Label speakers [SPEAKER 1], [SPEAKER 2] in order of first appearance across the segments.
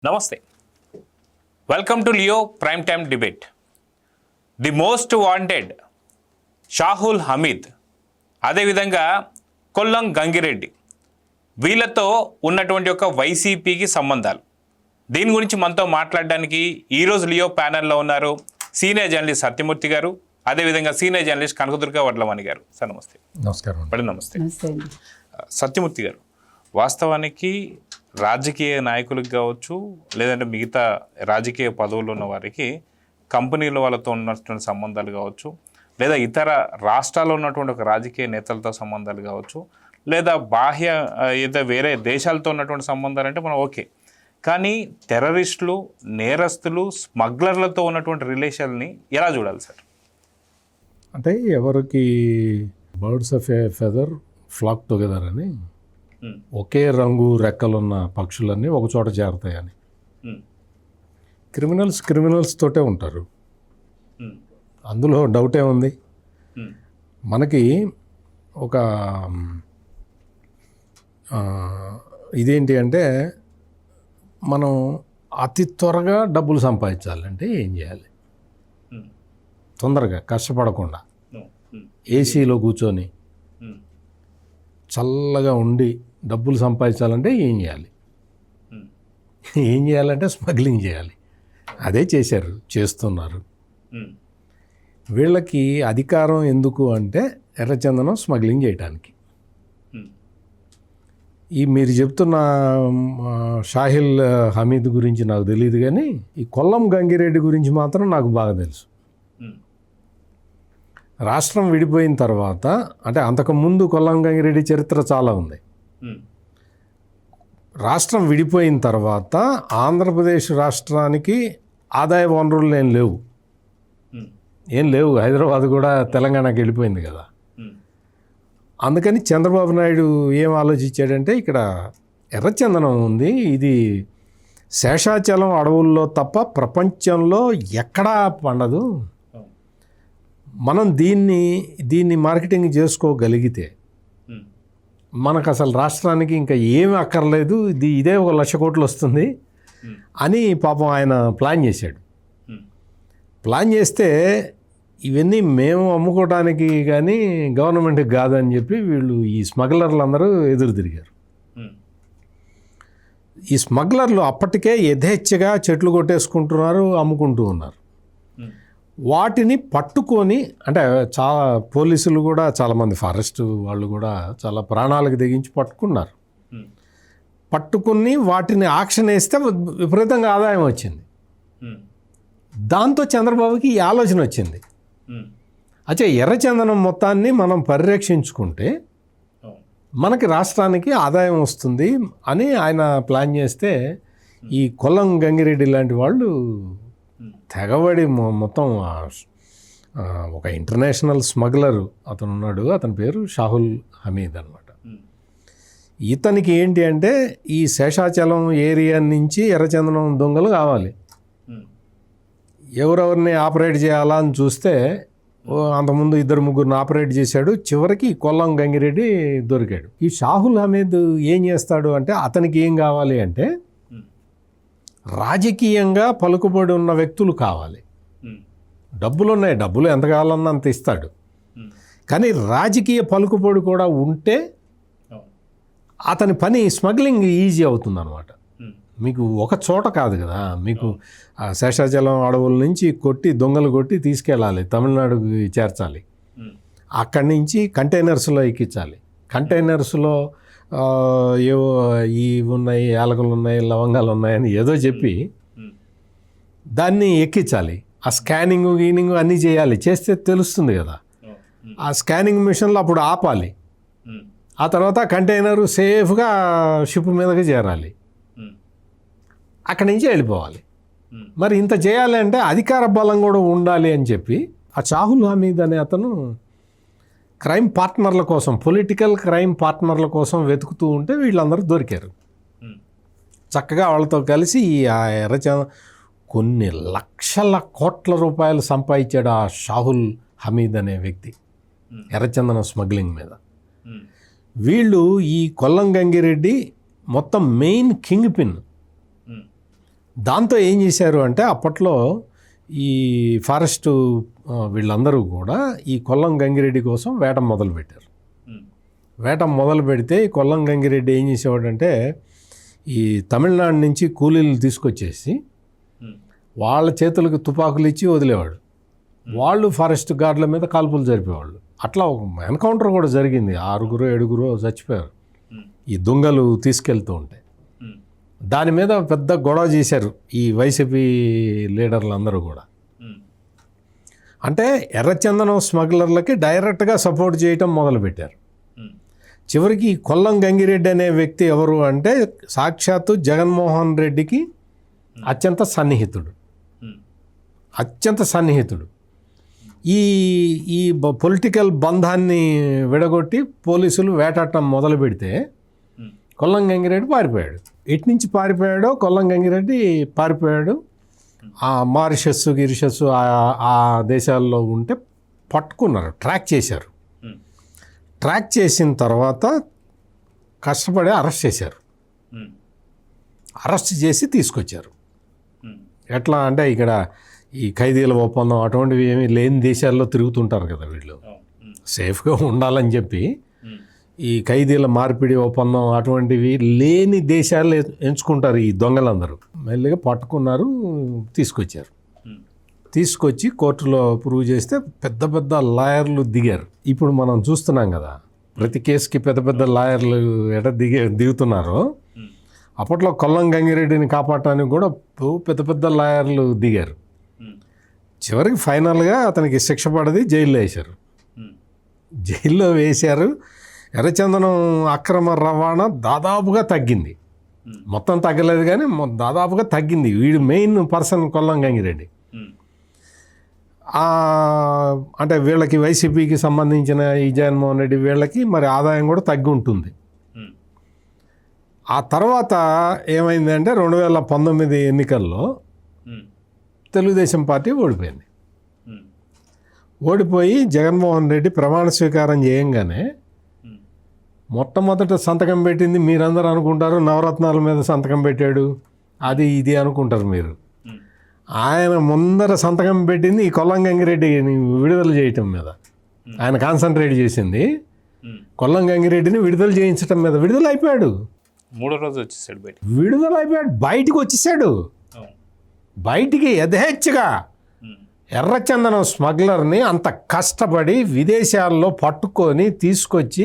[SPEAKER 1] నమస్తే, welcome to Leo prime time debate. The most wanted Shahul Hameed, అదేవిధంగా కొల్లం గంగిరెడ్డి, వీళ్ళతో ఉన్నటువంటి ఒక వైసీపీకి సంబంధాలు, దీని గురించి మనతో మాట్లాడడానికి ఈరోజు లియో ప్యానెల్లో ఉన్నారు సీనియర్ జర్నలిస్ట్ సత్యమూర్తి గారు, అదేవిధంగా సీనియర్ జర్నలిస్ట్ కనకదుర్గ వడ్లమణి గారు. సార్ నమస్తే.
[SPEAKER 2] నమస్కారం.
[SPEAKER 1] నమస్తే సత్యమూర్తి గారు, వాస్తవానికి రాజకీయ నాయకులకు కావచ్చు, లేదంటే మిగతా రాజకీయ పదవులు ఉన్న వారికి కంపెనీల వాళ్ళతో ఉన్నటువంటి సంబంధాలు కావచ్చు, లేదా ఇతర రాష్ట్రాల్లో ఉన్నటువంటి ఒక రాజకీయ నేతలతో సంబంధాలు కావచ్చు, లేదా బాహ్య ఏదో వేరే దేశాలతో ఉన్నటువంటి సంబంధాలు అంటే మనం ఓకే, కానీ టెర్రరిస్టులు, నేరస్తులు, స్మగ్లర్లతో ఉన్నటువంటి రిలేషన్ని ఎలా చూడాలి సార్?
[SPEAKER 2] అంటే ఎవరికి birds of A feather flock together అని, ఒకే రంగు రెక్కలున్న పక్షులన్నీ ఒక చోట చేరతాయని. క్రిమినల్స్ తోటే ఉంటారు, అందులో డౌటే ఉంది. మనకి ఒక ఇదేంటి అంటే, మనం అతి త్వరగా డబ్బులు సంపాదించాలంటే ఏం చేయాలి? తొందరగా కష్టపడకుండా ఏసీలో కూర్చొని చల్లగా ఉండి డబ్బులు సంపాదించాలంటే ఏం చేయాలి? ఏం చేయాలంటే స్మగ్లింగ్ చేయాలి. అదే చేస్తున్నారు. వీళ్ళకి అధికారం ఎందుకు అంటే ఎర్రచందనం స్మగ్లింగ్ చేయడానికి. ఈ మీరు చెప్తున్న షాహిల్ హమీద్ గురించి నాకు తెలియదు, కానీ ఈ కొల్లం గంగిరెడ్డి గురించి మాత్రం నాకు బాగా తెలుసు. రాష్ట్రం విడిపోయిన తర్వాత, అంటే అంతకుముందు కొల్లం గంగిరెడ్డి చరిత్ర చాలా ఉంది. రాష్ట్రం విడిపోయిన తర్వాత ఆంధ్రప్రదేశ్ రాష్ట్రానికి ఆదాయ వనరులు ఏం లేవు. హైదరాబాద్ కూడా తెలంగాణకి వెళ్ళిపోయింది కదా. అందుకని చంద్రబాబు నాయుడు ఏం ఆలోచించాడంటే, ఇక్కడ ఎర్రచందనం ఉంది, ఇది శేషాచలం అడవుల్లో తప్ప ప్రపంచంలో ఎక్కడా పండదు, మనం దీన్ని మార్కెటింగ్ చేసుకోగలిగితే మనకు అసలు రాష్ట్రానికి ఇంకా ఏమి అక్కర్లేదు, ఇదే 1,00,000 కోట్లు వస్తుంది అని పాపం ఆయన ప్లాన్ చేశాడు. ప్లాన్ చేస్తే ఇవన్నీ మేము అమ్ముకోవడానికి కానీ గవర్నమెంట్కి కాదని చెప్పి వీళ్ళు ఈ స్మగ్లర్లు అందరూ ఎదురు తిరిగారు. ఈ స్మగ్లర్లు అప్పటికే యథేచ్ఛగా చెట్లు కొట్టేసుకుంటున్నారు, అమ్ముకుంటూ ఉన్నారు. వాటిని పట్టుకొని, అంటే చాలా పోలీసులు కూడా, చాలామంది ఫారెస్ట్ వాళ్ళు కూడా చాలా ప్రాణాలకు తెగించి పట్టుకున్నారు. పట్టుకుని వాటిని ఆక్షన్ వేస్తే విపరీతంగా ఆదాయం వచ్చింది. దాంతో చంద్రబాబుకి ఈ ఆలోచన వచ్చింది, అచ్చా ఎర్రచందనం మొత్తాన్ని మనం పరిరక్షించుకుంటే మనకి రాష్ట్రానికి ఆదాయం వస్తుంది అని ఆయన ప్లాన్ చేస్తే, ఈ కొల్లం గంగిరెడ్డి లాంటి వాళ్ళు తెగబడి మొత్తం ఒక ఇంటర్నేషనల్ స్మగ్లర్ అతను ఉన్నాడు, అతని పేరు షాహుల్ హమీద్ అనమాట. ఇతనికి ఏంటి అంటే, ఈ శేషాచలం ఏరియా నుంచి ఎర్రచందనం దొంగలు కావాలి, ఎవరెవరిని ఆపరేట్ చేయాలా అని చూస్తే అంతకుముందు 2-3 ఆపరేట్ చేశాడు. చివరికి కొల్లం గంగిరెడ్డి దొరికాడు. ఈ షాహుల్ హమీద్ ఏం చేస్తాడు అంటే, అతనికి ఏం కావాలి అంటే, రాజకీయంగా పలుకుబడి ఉన్న వ్యక్తులు కావాలి. డబ్బులు ఉన్నాయి, డబ్బులు ఎంత కావాలన్నా అంత ఇస్తాడు, కానీ రాజకీయ పలుకుబడి కూడా ఉంటే అతని పని స్మగ్లింగ్ ఈజీ అవుతుందన్నమాట. మీకు ఒక చోట కాదు కదా, మీకు శేషాచలం అడవుల నుంచి దొంగలు కొట్టి తీసుకెళ్ళాలి, తమిళనాడుకి చేర్చాలి, అక్కడి నుంచి కంటైనర్స్లో ఎక్కించాలి, కంటైనర్స్లో ఏవో ఇవి ఉన్నాయి, యాలకులు ఉన్నాయి, లవంగాలు ఉన్నాయని ఏదో చెప్పి దాన్ని ఎక్కించాలి. ఆ స్కానింగ్ అన్నీ చేయాలి, చేస్తే తెలుస్తుంది కదా. ఆ స్కానింగ్ మిషన్లో అప్పుడు ఆపాలి, ఆ తర్వాత కంటైనరు సేఫ్గా షిప్ మీదకి చేరాలి, అక్కడి నుంచి వెళ్ళిపోవాలి. మరి ఇంత చేయాలి అంటే అధికార బలం కూడా ఉండాలి అని చెప్పి ఆ షాహుల్ హమీద్ అనే అతను క్రైమ్ పార్ట్నర్ల కోసం, పొలిటికల్ క్రైమ్ పార్ట్నర్ల కోసం వెతుకుతూ ఉంటే వీళ్ళందరూ దొరికారు. చక్కగా వాళ్ళతో కలిసి ఆ కొన్ని లక్షల కోట్ల రూపాయలు సంపాదించాడు ఆ షాహుల్ హమీద్ అనే వ్యక్తి ఎర్రచందనం స్మగ్లింగ్ మీద. వీళ్ళు ఈ కొల్లం గంగిరెడ్డి మొత్తం మెయిన్ కింగ్ పిన్. దాంతో ఏం చేశారు అంటే అప్పట్లో ఈ ఫారెస్ట్ వీళ్ళందరూ కూడా ఈ కొల్లం గంగిరెడ్డి కోసం వేట మొదలుపెట్టారు. వేట మొదలు పెడితే ఈ కొల్లం గంగిరెడ్డి ఏం చేసేవాడంటే ఈ తమిళనాడు నుంచి కూలీలు తీసుకొచ్చేసి వాళ్ళ చేతులకు తుపాకులు ఇచ్చి వదిలేవాడు. వాళ్ళు ఫారెస్ట్ గార్డుల మీద కాల్పులు జరిపేవాళ్ళు. అట్లా ఒక ఎన్కౌంటర్ కూడా జరిగింది. 6-7 చచ్చిపోయారు ఈ దొంగలు తీసుకెళ్తూ ఉంటే. దాని మీద పెద్ద గొడవ చేశారు ఈ వైసీపీ లీడర్లు అందరూ కూడా. అంటే ఎర్రచందనం స్మగ్లర్లకి డైరెక్ట్గా సపోర్ట్ చేయటం మొదలుపెట్టారు. చివరికి ఈ కొల్లం గంగిరెడ్డి అనే వ్యక్తి ఎవరు అంటే సాక్షాత్తు జగన్మోహన్ రెడ్డికి అత్యంత సన్నిహితుడు. ఈ పొలిటికల్ బంధాన్ని విడగొట్టి పోలీసులు వేటాడటం మొదలు పెడితే కొల్లం గంగిరెడ్డి పారిపోయాడు. ఎటు నుంచి పారిపోయాడో కొల్లం గంగిరెడ్డి పారిపోయాడు. ఆ మారిషస్ గిరిషస్ ఆ దేశాల్లో ఉంటే పట్టుకున్నారు, ట్రాక్ చేశారు. ట్రాక్ చేసిన తర్వాత కష్టపడి అరెస్ట్ చేశారు. అరెస్ట్ చేసి తీసుకొచ్చారు. ఎట్లా అంటే ఇక్కడ ఈ ఖైదీల ఒప్పందం అటువంటివి ఏమీ లేని దేశాల్లో తిరుగుతుంటారు కదా వీళ్ళు, సేఫ్గా ఉండాలని చెప్పి ఈ ఖైదీల మార్పిడి ఒప్పందం అటువంటివి లేని దేశాలు ఎంచుకుంటారు ఈ దొంగలందరూ. మెల్లిగా పట్టుకున్నారు, తీసుకొచ్చారు. తీసుకొచ్చి కోర్టులో ప్రూవ్ చేస్తే పెద్ద పెద్ద లాయర్లు దిగారు. ఇప్పుడు మనం చూస్తున్నాం కదా ప్రతి కేసుకి పెద్ద పెద్ద లాయర్లు దిగుతున్నారో, అప్పట్లో కొల్లం గంగిరెడ్డిని కాపాడటానికి కూడా పెద్ద పెద్ద లాయర్లు దిగారు. చివరికి ఫైనల్గా అతనికి శిక్ష పడది, జైల్లో వేశారు. జైల్లో వేశారు. ఎర్రచందనం అక్రమ రవాణా దాదాపుగా తగ్గింది. మొత్తం తగ్గలేదు కానీ దాదాపుగా తగ్గింది. వీడు మెయిన్ పర్సన్ కొల్లం గంగిరెడ్డి. అంటే వీళ్ళకి వైసీపీకి సంబంధించిన ఈ జగన్మోహన్ రెడ్డి వీళ్ళకి మరి ఆదాయం కూడా తగ్గి ఉంటుంది. ఆ తర్వాత ఏమైందంటే 2019 ఎన్నికల్లో తెలుగుదేశం పార్టీ ఓడిపోయింది. ఓడిపోయి జగన్మోహన్ రెడ్డి ప్రమాణ స్వీకారం చేయంగానే మొట్టమొదట సంతకం పెట్టింది మీరందరూ అనుకుంటారు నవరత్నాల మీద సంతకం పెట్టాడు అది ఇది అనుకుంటారు మీరు. ఆయన ముందర సంతకం పెట్టింది ఈ కొల్లం గంగిరెడ్డిని విడుదల చేయటం మీద. ఆయన కాన్సన్ట్రేట్ చేసింది కొల్లం గంగిరెడ్డిని విడుదల చేయించడం మీద. విడుదల అయిపోయాడు,
[SPEAKER 1] 3వ రోజు వచ్చేసాడు బయట.
[SPEAKER 2] విడుదల అయిపోయాడు, బయటికి వచ్చేసాడు. బయటికి యథేచ్ఛగా ఎర్రచందనం స్మగ్లర్ని అంత కష్టపడి విదేశాల్లో పట్టుకొని తీసుకొచ్చి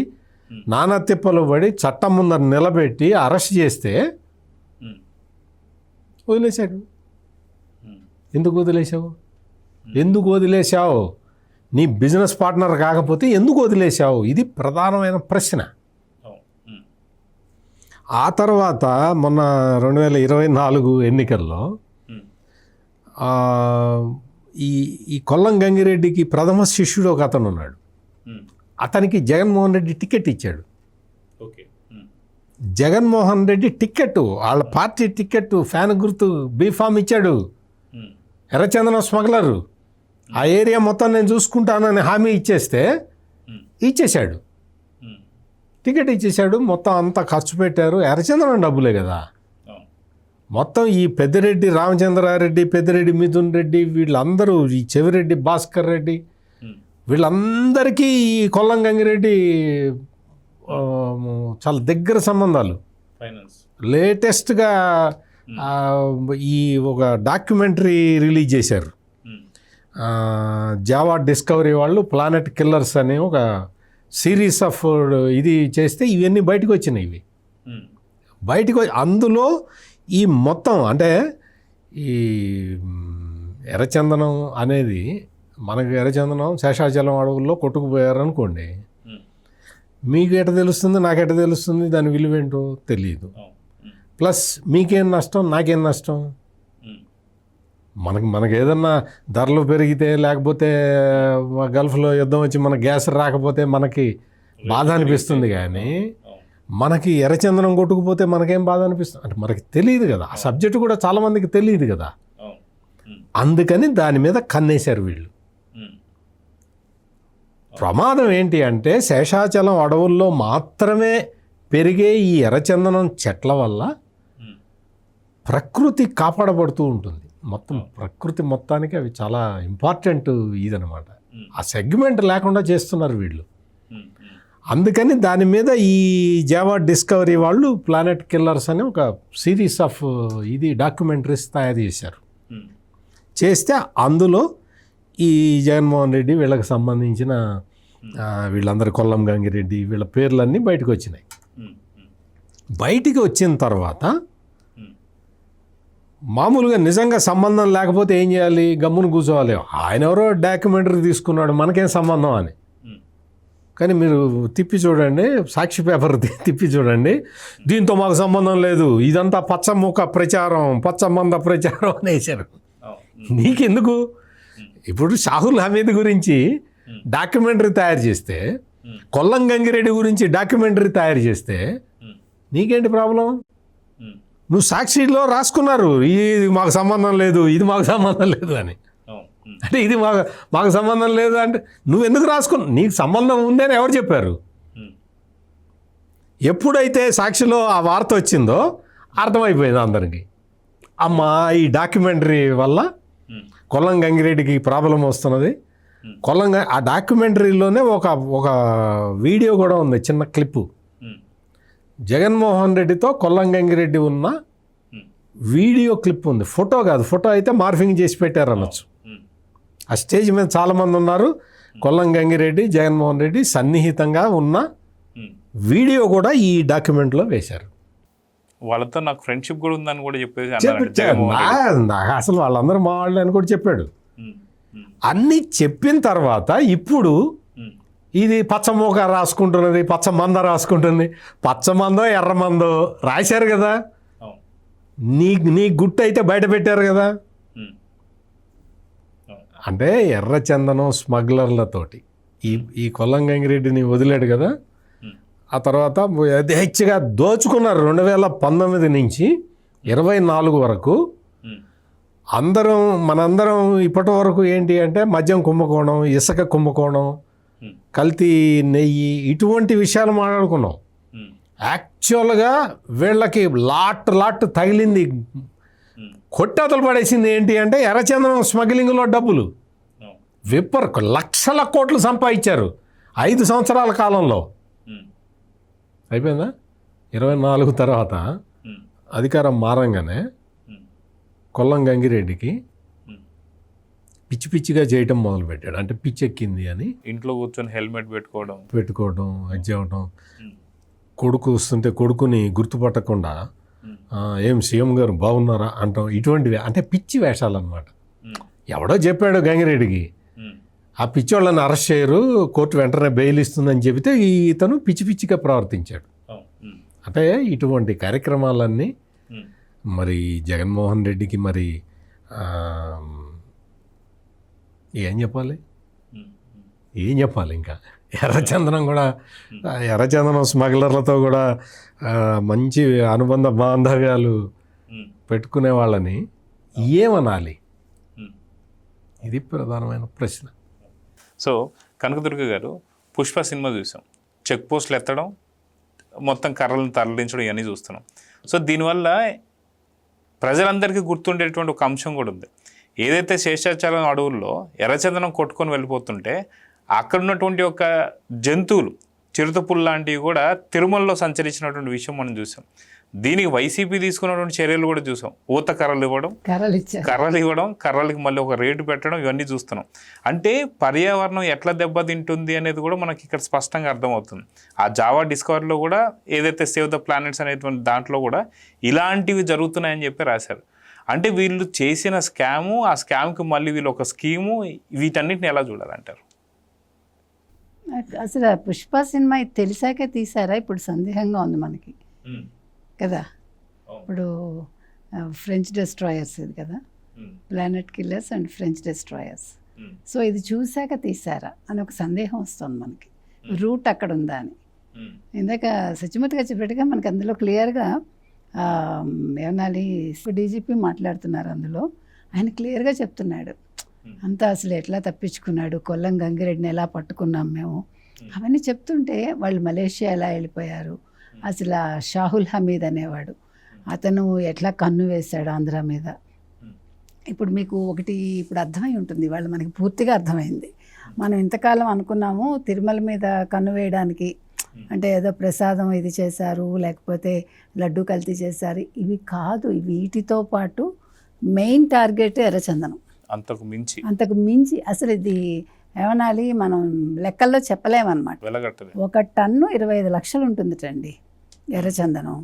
[SPEAKER 2] నానా తిప్పలు పడి చట్టం ముందర నిలబెట్టి అరెస్ట్ చేస్తే వదిలేశాడు. ఎందుకు వదిలేశావు? ఎందుకు వదిలేశావు? నీ బిజినెస్ పార్ట్నర్ కాకపోతే ఎందుకు వదిలేశావు? ఇది ప్రధానమైన ప్రశ్న. ఆ తర్వాత మొన్న 2024 ఎన్నికల్లో ఈ కొల్లం గంగిరెడ్డికి ప్రథమ శిష్యుడు ఒక అతను ఉన్నాడు. అతనికి జగన్మోహన్ రెడ్డి టికెట్ ఇచ్చాడు. జగన్మోహన్ రెడ్డి టికెట్, వాళ్ళ పార్టీ టికెట్, ఫ్యాన్ గుర్తు, బీఫామ్ ఇచ్చాడు. ఎర్రచందనం స్మగ్లరు ఆ ఏరియా మొత్తం నేను చూసుకుంటానని హామీ ఇచ్చేశాడు. టికెట్ ఇచ్చేశాడు. మొత్తం అంతా ఖర్చు పెట్టారు. ఎర్రచందనం డబ్బులే కదా. మొత్తం ఈ పెద్దిరెడ్డి రామచంద్రారెడ్డి, పెద్దిరెడ్డి మిథున్ రెడ్డి, వీళ్ళందరూ, ఈ చెవిరెడ్డి భాస్కర్ రెడ్డి, వీళ్ళందరికీ ఈ కొల్లం గంగిరెడ్డి చాలా దగ్గర సంబంధాలు. లేటెస్ట్గా ఈ ఒక డాక్యుమెంటరీ రిలీజ్ చేశారు జావా డిస్కవరీ వాళ్ళు. ప్లానెట్ కిల్లర్స్ అనే ఒక సిరీస్ ఆఫ్ ఇది చేస్తే ఇవన్నీ బయటకు వచ్చినాయి. ఇవి బయటకు అందులో ఈ మొత్తం అంటే ఈ ఎర్రచందనం అనేది మనకు ఎర్రచందనం శేషాచలం అడవుల్లో కొట్టుకుపోయారనుకోండి, మీకు ఎట తెలుస్తుంది, నాకెట తెలుస్తుంది, దాని విలువేంటో తెలియదు. ప్లస్ మీకేం నష్టం, నాకేం నష్టం? మనకు ఏదన్నా ధరలు పెరిగితే లేకపోతే గల్ఫ్లో యుద్ధం వచ్చి మన గ్యాస్ రాకపోతే మనకి బాధ అనిపిస్తుంది, కానీ మనకి ఎర్రచందనం కొట్టుకుపోతే మనకేం బాధ అనిపిస్తుంది అంటే మనకి తెలియదు కదా. ఆ సబ్జెక్టు కూడా చాలామందికి తెలియదు కదా. అందుకని దాని మీద కన్నేశారు వీళ్ళు. ప్రమాదం ఏంటి అంటే శేషాచలం అడవుల్లో మాత్రమే పెరిగే ఈ ఎర్రచందనం చెట్ల వల్ల ప్రకృతి కాపాడబడుతూ ఉంటుంది. మొత్తం ప్రకృతి మొత్తానికి అవి చాలా ఇంపార్టెంట్ ఇదనమాట. ఆ సెగ్మెంట్ లేకుండా చేస్తున్నారు వీళ్ళు. అందుకని దాని మీద ఈ జావా డిస్కవరీ వాళ్ళు ప్లానెట్ కిల్లర్స్ అని ఒక సిరీస్ ఆఫ్ డాక్యుమెంటరీస్ తయారు చేశారు. చేస్తే అందులో ఈ జగన్మోహన్ రెడ్డి వీళ్ళకి సంబంధించిన వీళ్ళందరూ కొల్లం గంగిరెడ్డి వీళ్ళ పేర్లన్నీ బయటకు వచ్చినాయి. బయటికి వచ్చిన తర్వాత మామూలుగా నిజంగా సంబంధం లేకపోతే ఏం చేయాలి? గమ్మును కూర్చోవాలి. ఆయన ఎవరో డాక్యుమెంటరీ తీసుకున్నాడు, మనకేం సంబంధం అని. కానీ మీరు తిప్పి చూడండి, సాక్షి పేపర్ తిప్పి చూడండి, దీంతో మాకు సంబంధం లేదు, ఇదంతా పచ్చముఖ ప్రచారం, పచ్చమంద ప్రచారం అని వేశారు. నీకెందుకు? ఇప్పుడు షాహుల్ హమీద్ గురించి డాక్యుమెంటరీ తయారు చేస్తే, కొల్లం గంగిరెడ్డి గురించి డాక్యుమెంటరీ తయారు చేస్తే నీకేంటి ప్రాబ్లం? నువ్వు సాక్షిలో రాసుకున్నారు ఇది మాకు సంబంధం లేదు, ఇది మాకు సంబంధం లేదు అని. అంటే ఇది మాకు సంబంధం లేదు అంటే నువ్వు ఎందుకు రాసుకున్నావు? నీకు సంబంధం ఉందని ఎవరు చెప్పారు? ఎప్పుడైతే సాక్షిలో ఆ వార్త వచ్చిందో అర్థమైపోయింది అందరికీ, అమ్మా ఈ డాక్యుమెంటరీ వల్ల కొల్లం గంగిరెడ్డికి ప్రాబ్లం వస్తున్నది. ఆ డాక్యుమెంటరీలోనే ఒక వీడియో కూడా ఉంది, చిన్న క్లిప్పు. జగన్మోహన్ రెడ్డితో కొల్లం గంగిరెడ్డి ఉన్న వీడియో క్లిప్ ఉంది, ఫోటో కాదు. ఫోటో అయితే మార్ఫింగ్ చేసి పెట్టారు అనొచ్చు. ఆ స్టేజ్ మీద చాలామంది ఉన్నారు, కొల్లం గంగిరెడ్డి జగన్మోహన్ రెడ్డి సన్నిహితంగా ఉన్న వీడియో కూడా ఈ డాక్యుమెంట్లో వేశారు.
[SPEAKER 1] వాళ్ళతో నాకు ఫ్రెండ్షిప్ కూడా ఉందని కూడా చెప్పేసి
[SPEAKER 2] అసలు వాళ్ళందరూ మా వాళ్ళు అని కూడా చెప్పాడు. అన్నీ చెప్పిన తర్వాత ఇప్పుడు ఇది పచ్చమూక రాసుకుంటున్నది, పచ్చమంద రాసుకుంటుంది. పచ్చమందో ఎర్రమందో రాశారు కదా, నీ గుట్టు అయితే బయట పెట్టారు కదా. అంటే ఎర్రచందనం స్మగ్లర్లతోటి ఈ కొల్లం గంగిరెడ్డిని వదిలేడు కదా. ఆ తర్వాత యథేచ్ఛగా దోచుకున్నారు. 2019 నుంచి 24 వరకు మనందరం ఇప్పటి వరకు ఏంటి అంటే మద్యం కుంభకోణం, ఇసుక కుంభకోణం, కల్తీ నెయ్యి, ఇటువంటి విషయాలు మాట్లాడుకున్నాం. యాక్చువల్గా వీళ్ళకి లాట్ తగిలింది, కొట్టతలు పడేసింది ఏంటి అంటే ఎర్రచందనం స్మగ్లింగ్లో డబ్బులు లక్షల కోట్లు సంపాదించారు 5 సంవత్సరాల కాలంలో. అయిపోయిందా? 24 తర్వాత అధికారం మారంగానే కొల్లం గంగిరెడ్డికి పిచ్చిగా చేయటం మొదలుపెట్టాడు. అంటే పిచ్చెక్కింది అని
[SPEAKER 1] ఇంట్లో కూర్చొని హెల్మెట్
[SPEAKER 2] పెట్టుకోవడం, అది చేయటం. కొడుకు వస్తుంటే కొడుకుని గుర్తుపట్టకుండా ఏం సీఎం గారు బాగున్నారా అంటాం. ఇటువంటివి అంటే పిచ్చి వేషాలు అన్నమాట. ఎవడో చెప్పాడు గంగిరెడ్డికి, ఆ పిచ్చోళ్ళని అరెస్ట్ చేయరు, కోర్టు వెంటనే బెయిల్ ఇస్తుందని చెబితే ఇతను పిచ్చిగా ప్రవర్తించాడు. అంటే ఇటువంటి కార్యక్రమాలన్నీ మరి జగన్మోహన్ రెడ్డికి మరి ఏం చెప్పాలి ఇంకా. ఎర్రచందనం స్మగ్లర్లతో కూడా మంచి అనుబంధ బాంధవ్యాలు పెట్టుకునే వాళ్ళని ఏమనాలి? ఇది ప్రధానమైన ప్రశ్న.
[SPEAKER 1] సో కనకదుర్గ గారు, పుష్ప సినిమా చూసాం, చెక్ పోస్టులు ఎత్తడం, మొత్తం కర్రలను తరలించడం, ఇవన్నీ చూస్తున్నాం. సో దీనివల్ల ప్రజలందరికీ గుర్తుండేటువంటి ఒక అంశం కూడా ఉంది. ఏదైతే శేషాచలం అడవుల్లో ఎర్రచందనం కొట్టుకొని వెళ్ళిపోతుంటే అక్కడ ఉన్నటువంటి ఒక జంతువులు, చిరుతపుల్ లాంటివి కూడా తిరుమలలో సంచరించినటువంటి విషయం మనం చూసాం. దీనికి వైసీపీ తీసుకున్నటువంటి చర్యలు కూడా చూసాం. ఊత కర్రలు ఇవ్వడం, కర్రలకి మళ్ళీ ఒక రేటు పెట్టడం, ఇవన్నీ చూస్తున్నాం. అంటే పర్యావరణం ఎట్లా దెబ్బతింటుంది అనేది కూడా మనకి ఇక్కడ స్పష్టంగా అర్థమవుతుంది. ఆ జావా డిస్కవరీలో కూడా ఏదైతే సేవ్ ద ప్లానెట్స్ అనేటువంటి దాంట్లో కూడా ఇలాంటివి జరుగుతున్నాయని చెప్పి రాశారు. అంటే వీళ్ళు చేసిన స్కాము, ఆ స్కామ్కి మళ్ళీ వీళ్ళు ఒక స్కీము, వీటన్నిటిని ఎలా చూడాలంటారు?
[SPEAKER 3] అసలు పుష్ప సినిమా తెలిసాకే తీసారా? ఇప్పుడు సందేహంగా ఉంది మనకి కదా. ఇప్పుడు ఫ్రెంచ్ డెస్ట్రాయర్స్ ఇది కదా, planet killers and French destroyers. So ఇది చూశాక తీసారా అని ఒక సందేహం వస్తుంది మనకి, రూట్ అక్కడ ఉందా అని. ఇందాక సత్యమూర్తిగా చెప్పేట్టుగా మనకి అందులో క్లియర్గా ఏమనాలి, డీజీపీ మాట్లాడుతున్నారు. అందులో ఆయన క్లియర్గా చెప్తున్నాడు అంతా అసలు ఎట్లా తప్పించుకున్నాడు, కొల్లం గంగిరెడ్డిని ఎలా పట్టుకున్నాం మేము, అవన్నీ చెప్తుంటే వాళ్ళు మలేషియా ఎలా వెళ్ళిపోయారు, అసలు షాహుల్ హమీద్ అనేవాడు అతను ఎట్లా కన్ను వేశాడు ఆంధ్ర మీద. ఇప్పుడు మీకు ఒకటి ఇప్పుడు అర్థమై ఉంటుంది, వాళ్ళు మనకి పూర్తిగా అర్థమైంది. మనం ఇంతకాలం అనుకున్నాము తిరుమల మీద కన్ను వేయడానికి అంటే ఏదో ప్రసాదం ఇది చేశారు, లేకపోతే లడ్డు కల్తీ చేశారు. ఇవి కాదు, వీటితో పాటు మెయిన్ టార్గెట్ ఎర్రచందనం. అంతకు మించి అసలు ఇది ఏమనాలి, మనం లెక్కల్లో చెప్పలేమన్నమాట. 1 టన్ను 25 లక్షలు ఉంటుందిటండి ఎర్రచందనం.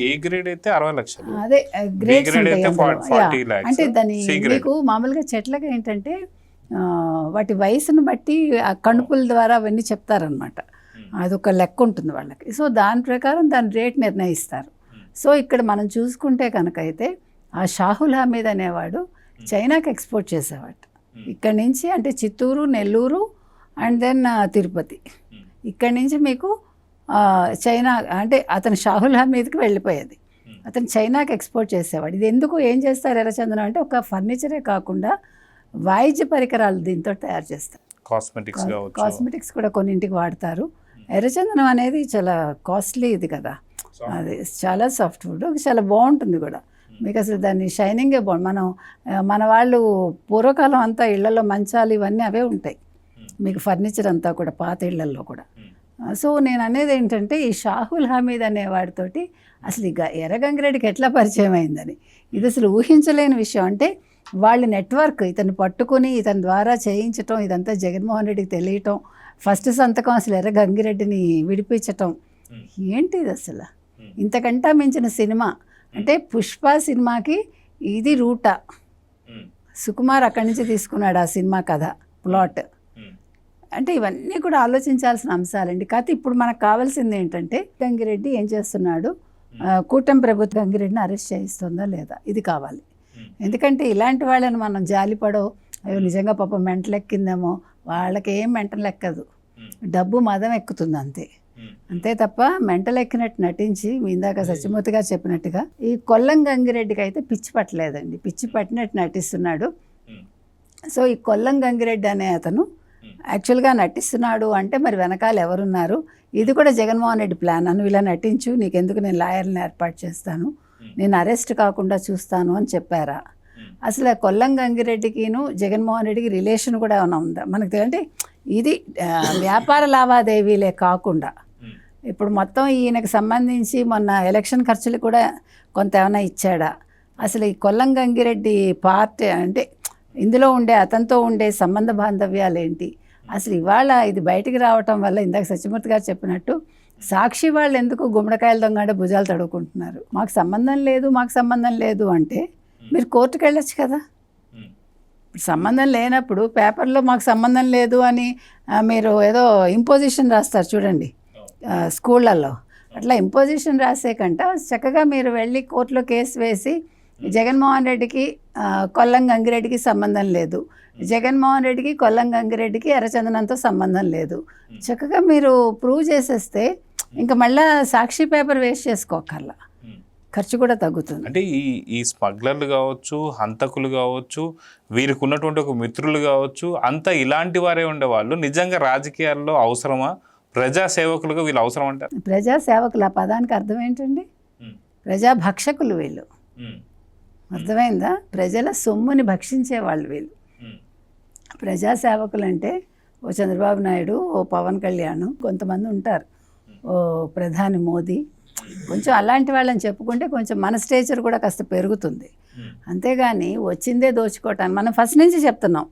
[SPEAKER 1] ఏ గ్రేడ్ అయితే 60 లక్షలు,
[SPEAKER 3] అదే గ్రేడ్స్ ఉంటాయి. అంటే దాని మీకు మామూలుగా చెట్లకి ఏంటంటే వాటి వయసును బట్టి ఆ కణుపుల ద్వారా అవన్నీ చెప్తారనమాట. అదొక లెక్క ఉంటుంది వాళ్ళకి. సో దాని ప్రకారం దాని రేట్ నిర్ణయిస్తారు. సో ఇక్కడ మనం చూసుకుంటే కనుక అయితే ఆ షాహుల్ హమీద్ అనేవాడు చైనాకి ఎక్స్పోర్ట్ చేసేవాడు. ఇక్కడ నుంచి అంటే చిత్తూరు, నెల్లూరు అండ్ దెన్ తిరుపతి. ఇక్కడ నుంచి మీకు చైనా అంటే అతను షాహుల్ హమీద్కి వెళ్ళిపోయేది. అతను చైనాకి ఎక్స్పోర్ట్ చేసేవాడు. ఇది ఎందుకు ఏం చేస్తారు ఎర్రచందనం అంటే ఒక ఫర్నిచరే కాకుండా వాయిద్య పరికరాలు దీంతో తయారు చేస్తారు. కాస్మెటిక్స్ కూడా కొన్నింటికి వాడతారు. ఎర్రచందనం అనేది చాలా కాస్ట్లీ ఇది కదా, అది చాలా సాఫ్ట్వుడ్, చాలా బాగుంటుంది కూడా. మీకు అసలు దాన్ని షైనింగే బాగుంది. మన వాళ్ళు పూర్వకాలం అంతా ఇళ్లలో మంచాలు ఇవన్నీ అవే ఉంటాయి మీకు, ఫర్నిచర్ అంతా కూడా పాత ఇళ్లలో కూడా. సో నేను అనేది ఏంటంటే ఈ షాహుల్ హమీద్ అనేవాడితోటి అసలు ఇక ఎర్రగంగిరెడ్డికి ఎట్లా పరిచయం అయిందని ఇది అసలు ఊహించలేని విషయం. అంటే వాళ్ళ నెట్వర్క్ ఇతను పట్టుకుని ఇతని ద్వారా చేయించటం, ఇదంతా జగన్మోహన్ రెడ్డికి తెలియటం, ఫస్ట్ సంతకం అసలు ఎర్రగంగిరెడ్డిని విడిపించటం, ఏంటిది అసలు ఇంతకంటా మించిన సినిమా. అంటే పుష్ప సినిమాకి ఇది రూటా. సుకుమార్ అక్కడి నుంచి తీసుకున్నాడు ఆ సినిమా కథ ప్లాట్. అంటే ఇవన్నీ కూడా ఆలోచించాల్సిన అంశాలండి. కాకపోతే ఇప్పుడు మనకు కావాల్సింది ఏంటంటే గంగిరెడ్డి ఏం చేస్తున్నాడు, కూటమి ప్రభుత్వం గంగిరెడ్డిని అరెస్ట్ చేయిస్తుందా లేదా, ఇది కావాలి. ఎందుకంటే ఇలాంటి వాళ్ళని మనం జాలిపడో అయ్యో నిజంగా పాపం మెంటలెక్కిందేమో, వాళ్ళకి ఏం మెంటలెక్కదు, డబ్బు మదం ఎక్కుతుంది అంతే తప్ప మెంటల్ ఎక్కినట్టు నటించి మీ ఇందాక సత్యమూర్తి గారు చెప్పినట్టుగా ఈ కొల్లం గంగిరెడ్డికి అయితే పిచ్చి పట్టలేదండి, పిచ్చి పట్టినట్టు నటిస్తున్నాడు. సో ఈ కొల్లం గంగిరెడ్డి అనే అతను యాక్చువల్గా నటిస్తున్నాడు అంటే మరి వెనకాల ఎవరున్నారు, ఇది కూడా జగన్మోహన్ రెడ్డి ప్లాన్. నువ్వు ఇలా నటించు, నీకెందుకు నేను లాయర్ని ఏర్పాటు చేస్తాను, నేను అరెస్ట్ కాకుండా చూస్తాను అని చెప్పారా. అసలు కొల్లం గంగిరెడ్డికిను జగన్మోహన్ రెడ్డికి రిలేషన్ కూడా ఏమైనా ఉందా మనకు తెలియంటే, ఇది వ్యాపార లావాదేవీలే కాకుండా ఇప్పుడు మొత్తం ఈయనకు సంబంధించి మొన్న ఎలక్షన్ ఖర్చులు కూడా కొంత ఏమైనా ఇచ్చాడా, అసలు ఈ కొల్లం గంగిరెడ్డి పార్టీ అంటే ఇందులో ఉండే అతనితో ఉండే సంబంధ బాంధవ్యాలు ఏంటి, అసలు ఇవాళ ఇది బయటికి రావటం వల్ల ఇందాక సత్యమూర్తి గారు చెప్పినట్టు సాక్షి వాళ్ళు ఎందుకు గుమ్మడికాయల దొంగ భుజాలు తడుకుంటున్నారు, మాకు సంబంధం లేదు అంటే మీరు కోర్టుకు వెళ్ళొచ్చు కదా. సంబంధం లేనప్పుడు పేపర్లో మాకు సంబంధం లేదు అని మీరు ఏదో ఇంపోజిషన్ రాస్తారు చూడండి స్కూళ్ళల్లో, అట్లా ఇంపోజిషన్ రాసే కంట చక్కగా మీరు వెళ్ళి కోర్టులో కేసు వేసి జగన్మోహన్ రెడ్డికి కొల్లం గంగిరెడ్డికి సంబంధం లేదు, జగన్మోహన్ రెడ్డికి కొల్లం గంగిరెడ్డికి ఎర్రచందనంతో సంబంధం లేదు, చక్కగా మీరు ప్రూవ్ చేసేస్తే ఇంకా మళ్ళీ సాక్షి పేపర్ వేస్ట్ చేసుకోకర్లా, ఖర్చు కూడా తగ్గుతుంది.
[SPEAKER 1] అంటే ఈ స్మగ్లర్లు కావచ్చు, హంతకులు కావచ్చు, వీరికి ఉన్నటువంటి ఒక మిత్రులు కావచ్చు, అంతా ఇలాంటి వారే ఉండేవాళ్ళు నిజంగా రాజకీయాల్లో అవసరమా, ప్రజా సేవకులుగా వీళ్ళు అవసరం అంటారు?
[SPEAKER 3] ప్రజా సేవకులు ఆ పదానికి అర్థం ఏంటండి, ప్రజా భక్షకులు వీళ్ళు, అర్థమైందా, ప్రజల సొమ్ముని భక్షించే వాళ్ళు వీళ్ళు. ప్రజా సేవకులు అంటే ఓ చంద్రబాబు నాయుడు, ఓ పవన్ కళ్యాణ్, కొంతమంది ఉంటారు, ఓ ప్రధాని మోదీ, కొంచెం అలాంటి వాళ్ళని చెప్పుకుంటే కొంచెం మన స్టేచర్ కూడా కాస్త పెరుగుతుంది. అంతేగాని వచ్చిందే దోచుకోవటానికి, మనం ఫస్ట్ నుంచి చెప్తున్నాం